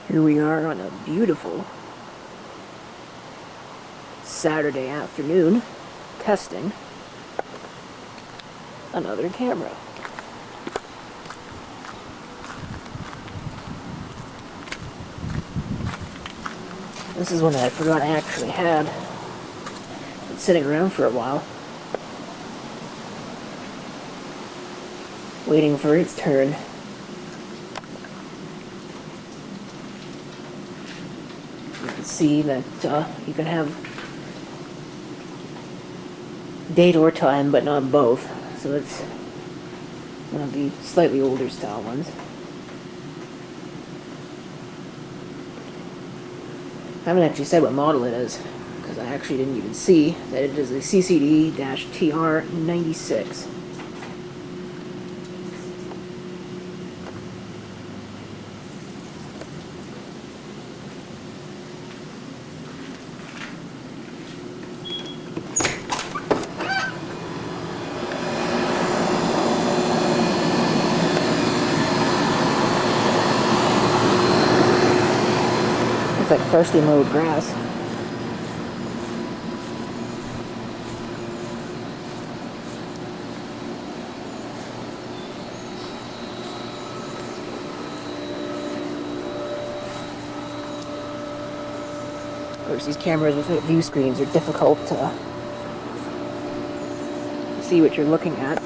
Here we are on a beautiful Saturday afternoon, testing another camera. This is one that I forgot I actually had. It's been sitting around for a while, waiting for its turn. You can see that you can have date or time, but not both. So it's one of the slightly older style ones. I haven't actually said what model it is, because I actually didn't even see that it is a CCD-TR96. It's like freshly mowed grass. Of course, these cameras without view screens are difficult to see what you're looking at.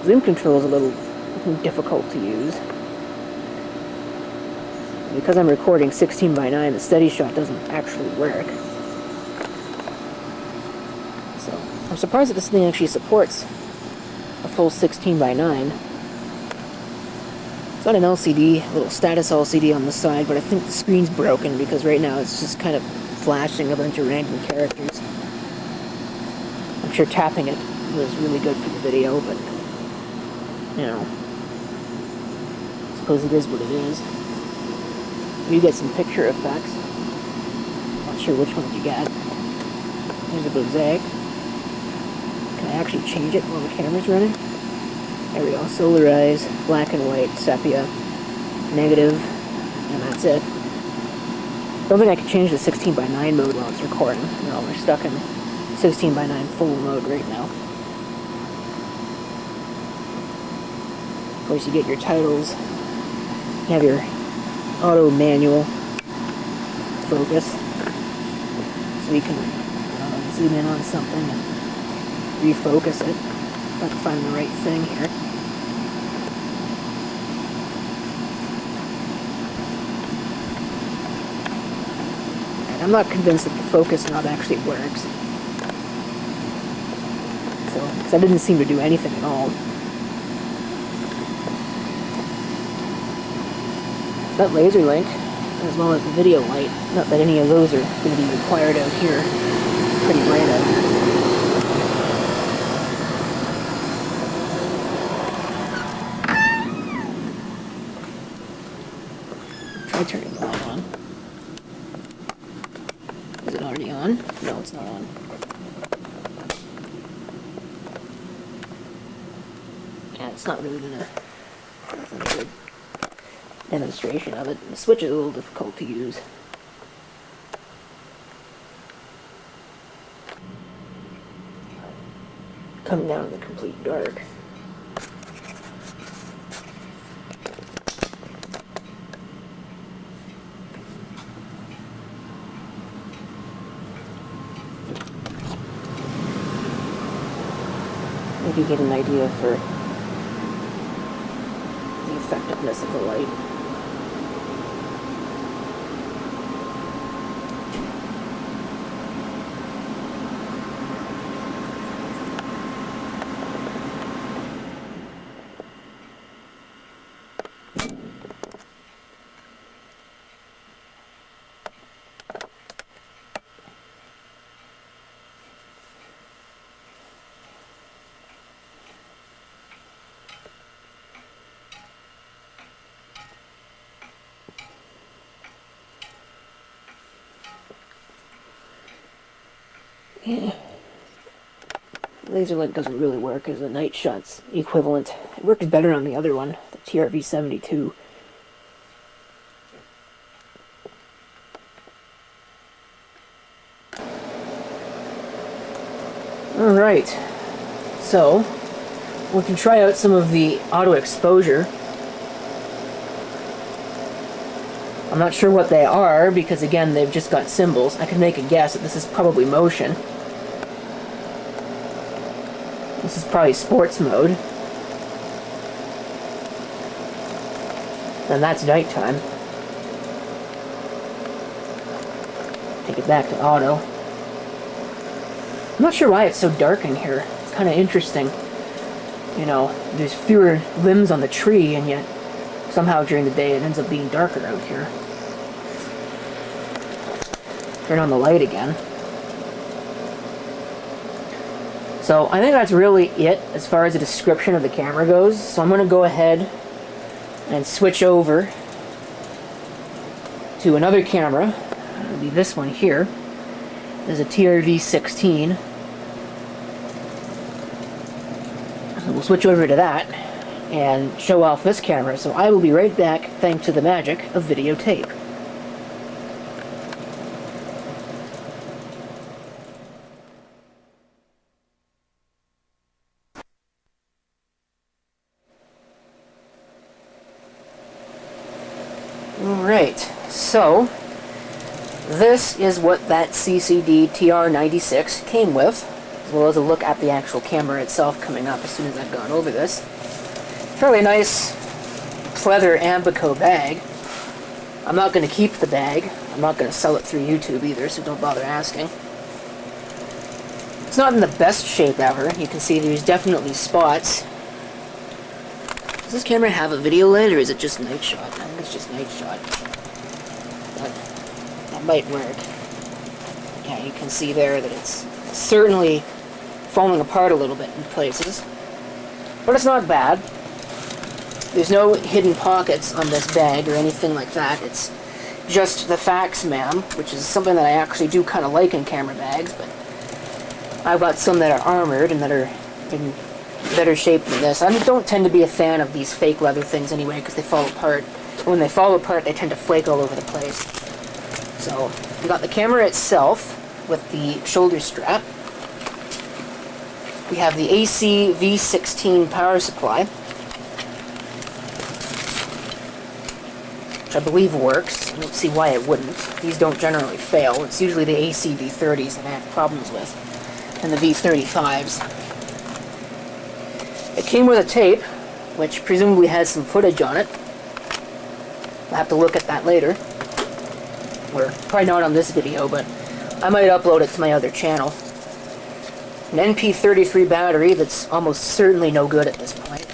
Zoom control is a little difficult to use. Because I'm recording 16:9, the steady shot doesn't actually work. So I'm surprised that this thing actually supports a full 16:9. It's got an LCD, a little status LCD on the side, but I think the screen's broken because right now it's just kind of flashing a bunch of random characters. I'm sure tapping it was really good for the video, but you know, I suppose it is what it is. You get some picture effects. Not sure which ones you got. There's a mosaic. Can I actually change it while the camera's running? There we go. Solarize, black and white, sepia, negative, and that's it. Don't think I can change the 16:9 mode while it's recording. No, we're stuck in 16:9 full mode right now. Of course, you get your titles. You have your auto manual focus, so you can zoom in on something and refocus it. If I can find the right thing here. And I'm not convinced that the focus knob actually works. So, because that didn't seem to do anything at all. That laser link, as well as the video light, not that any of those are going to be required out here. It's pretty bright out here. Try turning the light on. Is it already on? No, it's not on. Yeah, it's not really gonna good demonstration of it. The switch is a little difficult to use. Coming down in the complete dark. Maybe get an idea for the effectiveness of the light. Yeah. laser light doesn't really work as a night shot's equivalent. It works better on the other one, the TRV72. Alright, so we can try out some of the auto exposure. I'm not sure what they are because, again, they've just got symbols. I can make a guess that this is probably motion. This is probably sports mode. And that's nighttime. Take it back to auto. I'm not sure why it's so dark in here. It's kind of interesting. You know, there's fewer limbs on the tree, and yet somehow during the day it ends up being darker out here. Turn on the light again. So I think that's really it as far as the description of the camera goes. So I'm going to go ahead and switch over to another camera. It'll be this one here. There's a TRV16. So we'll switch over to that and show off this camera. So I will be right back thanks to the magic of videotape. Alright, so this is what that CCD-TR96 came with, as well as a look at the actual camera itself coming up as soon as I've gone over this. Fairly nice pleather Ambico bag. I'm not going to keep the bag. I'm not going to sell it through YouTube either, so don't bother asking. It's not in the best shape ever. You can see there's definitely spots. Does this camera have a video light, or is it just night shot? I think it's just night shot. But that might work. Yeah, you can see there that it's certainly falling apart a little bit in places. But it's not bad. There's no hidden pockets on this bag or anything like that. It's just the fax ma'am, which is something that I actually do kind of like in camera bags, but I've got some that are armored and that are in better shape than this. I don't tend to be a fan of these fake leather things anyway because they fall apart. When they fall apart, they tend to flake all over the place. So, we got the camera itself with the shoulder strap. We have the AC V16 power supply, which I believe works. I don't see why it wouldn't. These don't generally fail. It's usually the AC V30s that I have problems with, and the V35s. It came with a tape, which presumably has some footage on it. I'll have to look at that later. Or probably not on this video, but I might upload it to my other channel. An NP33 battery that's almost certainly no good at this point,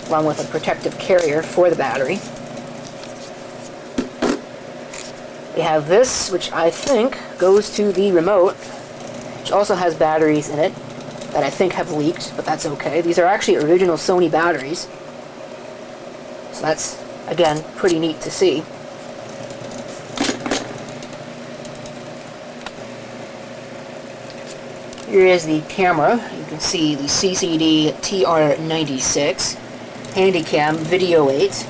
along with a protective carrier for the battery. We have this, which I think goes to the remote, which also has batteries in it that I think have leaked, but that's okay. These are actually original Sony batteries, so that's, again, pretty neat to see. Here is the camera. You can see the CCD-TR96 Handycam Video8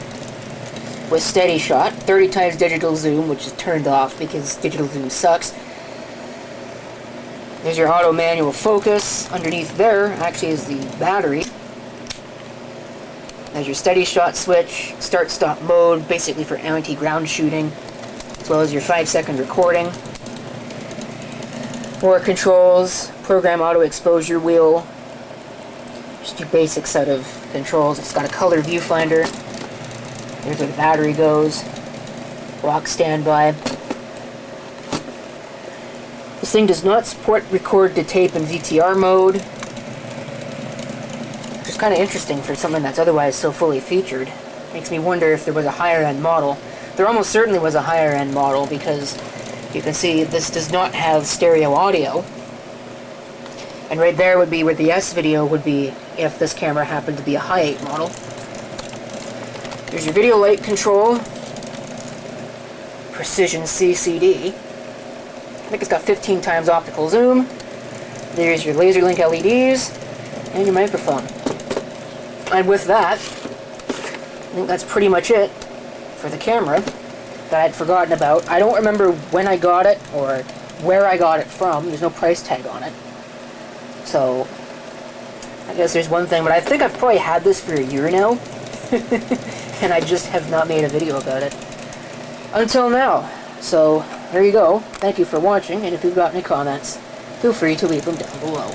with steady shot, 30 times digital zoom, which is turned off because digital zoom sucks. There's your auto manual focus. Underneath there actually is the battery. There's your steady shot switch, start stop mode, basically for anti-ground shooting, as well as your 5-second recording. More controls, program auto exposure wheel, just your basic set of controls. It's got a color viewfinder. There's where the battery goes. Rock standby. This thing does not support record to tape in VTR mode, which is kind of interesting for something that's otherwise so fully featured. Makes me wonder if there was a higher end model. There almost certainly was a higher end model because you can see this does not have stereo audio. And right there would be where the S video would be if this camera happened to be a high 8 model. There's your video light control. Precision CCD. I think it's got 15 times optical zoom. There's your laser link LEDs and your microphone. And with that, I think that's pretty much it for the camera that I'd forgotten about. I don't remember when I got it or where I got it from. There's no price tag on it. So, I guess there's one thing, but I think I've probably had this for a year now. And I just have not made a video about it until now. So, there you go. Thank you for watching, and if you've got any comments, feel free to leave them down below.